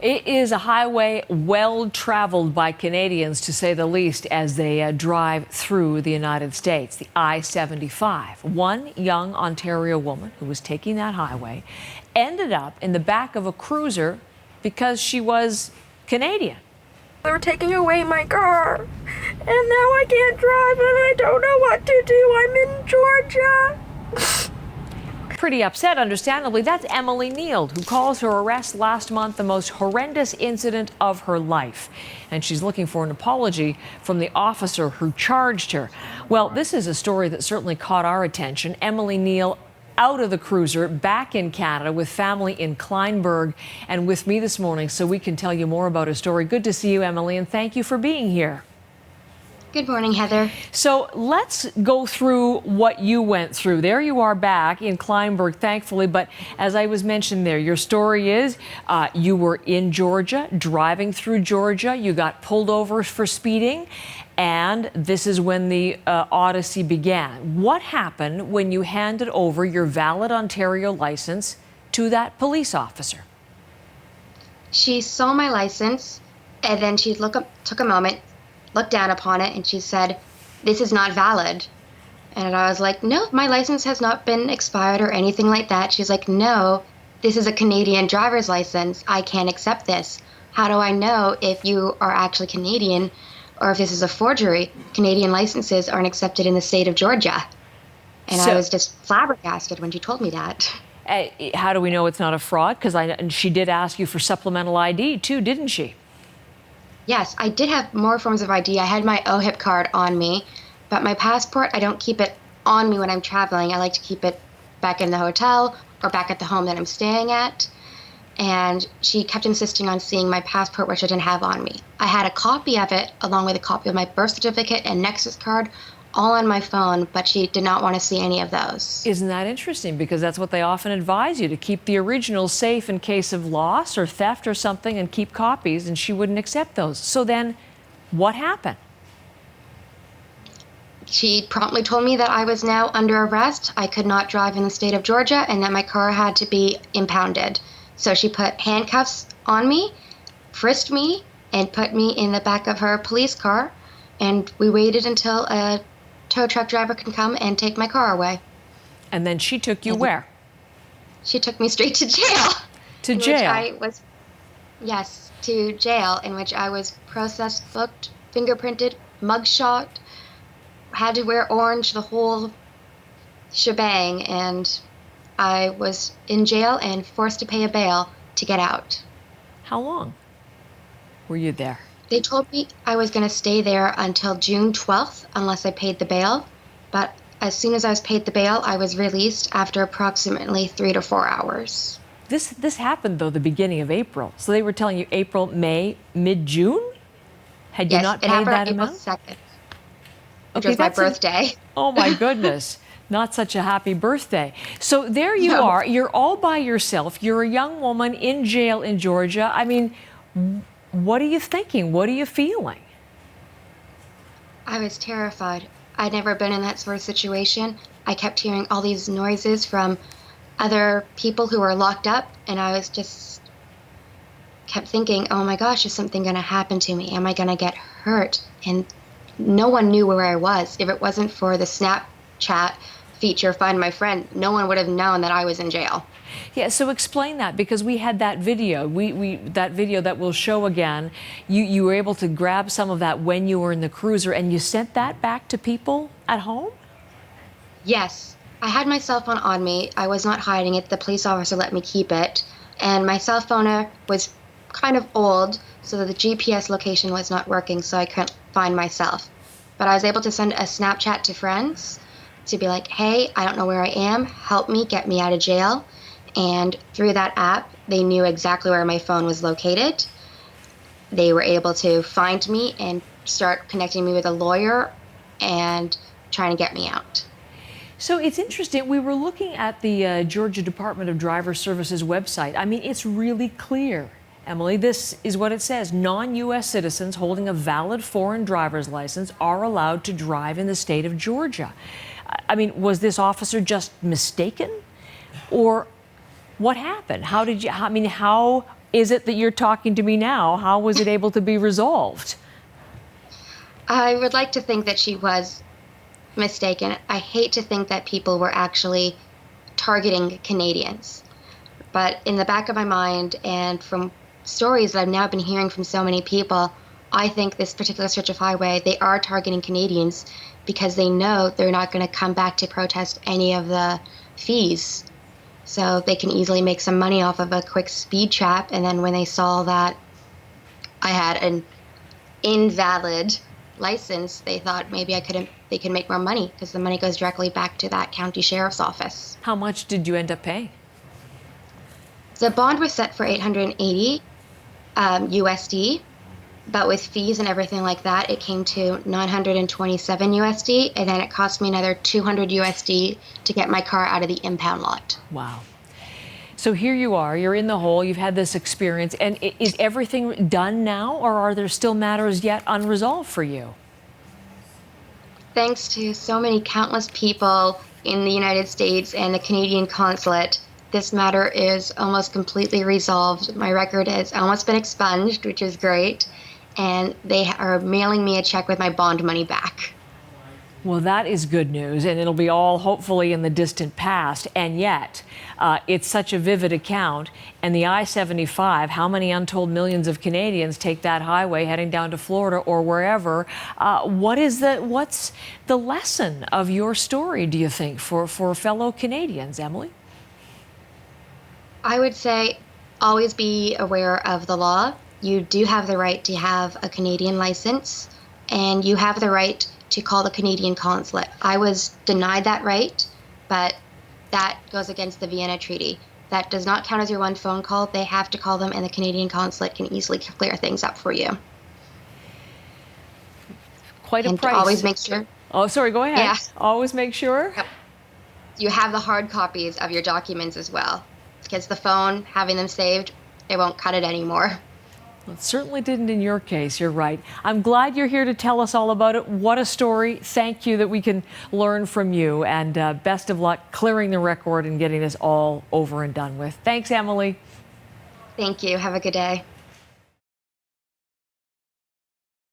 It is a highway well traveled by Canadians, to say the least, as they drive through the United States, the I-75. One young Ontario woman who was taking that highway ended up in the back of a cruiser because she was Canadian. They're taking away my car, and now I can't drive, and I don't know what to do. I'm in Georgia. Pretty upset, understandably. That's Emily Neal, who calls her arrest last month the most horrendous incident of her life. And she's looking for an apology from the officer who charged her. Well, this is a story that certainly caught our attention. Emily Neal out of the cruiser, back in Canada with family in Kleinburg, and with me this morning so we can tell you more about her story. Good to see you, Emily, and thank you for being here. Good morning, Heather. So let's go through what you went through. There you are back in Kleinburg, thankfully. But as I was mentioned there, your story is you were in Georgia, driving through Georgia. You got pulled over for speeding. And this is when the odyssey began. What happened when you handed over your valid Ontario license to that police officer? She saw my license, and then she took a moment, looked down upon it, and she said, "This is not valid." And I was like, "No, my license has not been expired or anything like that." She's like, "No, this is a Canadian driver's license. I can't accept this. How do I know if you are actually Canadian or if this is a forgery? Canadian licenses aren't accepted in the state of Georgia." And I was just flabbergasted when she told me that. How do we know it's not a fraud? Because she did ask you for supplemental ID too, didn't she? Yes, I did have more forms of ID. I had my OHIP card on me, but my passport, I don't keep it on me when I'm traveling. I like to keep it back in the hotel or back at the home that I'm staying at. And she kept insisting on seeing my passport, which I didn't have on me. I had a copy of it, along with a copy of my birth certificate and Nexus card, all on my phone, but she did not want to see any of those. Isn't that interesting? Because that's what they often advise you, to keep the originals safe in case of loss or theft or something, and keep copies, and she wouldn't accept those. So then, what happened? She promptly told me that I was now under arrest, I could not drive in the state of Georgia, and that my car had to be impounded. So she put handcuffs on me, frisked me, and put me in the back of her police car, and we waited until a tow truck driver can come and take my car away. And then she took you where? She took me straight to jail. To jail? Yes, to jail, in which I was processed, booked, fingerprinted, mugshot, had to wear orange, the whole shebang, and I was in jail and forced to pay a bail to get out. How long were you there? They told me I was going to stay there until June 12th unless I paid the bail, but as soon as I was paid the bail, I was released after approximately 3 to 4 hours. This happened, though, the beginning of April. So they were telling you April, May, mid-June? Had you not paid that amount? Yes, it happened April 2nd, which was my birthday. Oh, my goodness. Not such a happy birthday. So there you are. You're all by yourself. You're a young woman in jail in Georgia. I mean, what are you thinking? What are you feeling? I was terrified. I'd never been in that sort of situation. I kept hearing all these noises from other people who were locked up, and I was just kept thinking, oh my gosh, is something going to happen to me? Am I going to get hurt? And no one knew where I was. If it wasn't for the Snapchat feature, Find My Friend, no one would have known that I was in jail. Yeah, so explain that, because we had that video. That video that we'll show again. You were able to grab some of that when you were in the cruiser, and you sent that back to people at home? Yes. I had my cell phone on me. I was not hiding it. The police officer let me keep it. And my cell phone was kind of old, so that the GPS location was not working, so I couldn't find myself. But I was able to send a Snapchat to friends to be like, hey, I don't know where I am. Help me, get me out of jail. And through that app, they knew exactly where my phone was located. They were able to find me and start connecting me with a lawyer and trying to get me out. So it's interesting. We were looking at the Georgia Department of Driver Services website. I mean, it's really clear, Emily. This is what it says. Non-U.S. citizens holding a valid foreign driver's license are allowed to drive in the state of Georgia. I mean, was this officer just mistaken? Or what happened? How is it that you're talking to me now? How was it able to be resolved? I would like to think that she was mistaken. I hate to think that people were actually targeting Canadians. But in the back of my mind, and from stories that I've now been hearing from so many people, I think this particular stretch of highway, they are targeting Canadians because they know they're not going to come back to protest any of the fees. So they can easily make some money off of a quick speed trap. And then when they saw that I had an invalid license, they thought maybe they could make more money because the money goes directly back to that county sheriff's office. How much did you end up paying? The bond was set for 880 USD, but with fees and everything like that, it came to 927 USD, and then it cost me another 200 USD to get my car out of the impound lot. Wow. So here you are, you're in the hole, you've had this experience, and is everything done now, or are there still matters yet unresolved for you? Thanks to so many countless people in the United States and the Canadian consulate, this matter is almost completely resolved. My record has almost been expunged, which is great, and they are mailing me a check with my bond money back. Well, that is good news, and it'll be all hopefully in the distant past. And yet, it's such a vivid account. And the I-75, how many untold millions of Canadians take that highway heading down to Florida or wherever? What's the lesson of your story, do you think, for fellow Canadians, Emily? I would say always be aware of the law. You do have the right to have a Canadian license, and you have the right to call the Canadian consulate. I was denied that right, but that goes against the Vienna Treaty. That does not count as your one phone call. They have to call them, and the Canadian consulate can easily clear things up for you. Quite a And price. always make sure. Oh, sorry, go ahead. Yeah. Always make sure. Yep. You have the hard copies of your documents as well. Because the phone, having them saved, it won't cut it anymore. Well, it certainly didn't in your case, you're right. I'm glad you're here to tell us all about it. What a story. Thank you that we can learn from you, and best of luck clearing the record and getting this all over and done with. Thanks, Emily. Thank you. Have a good day.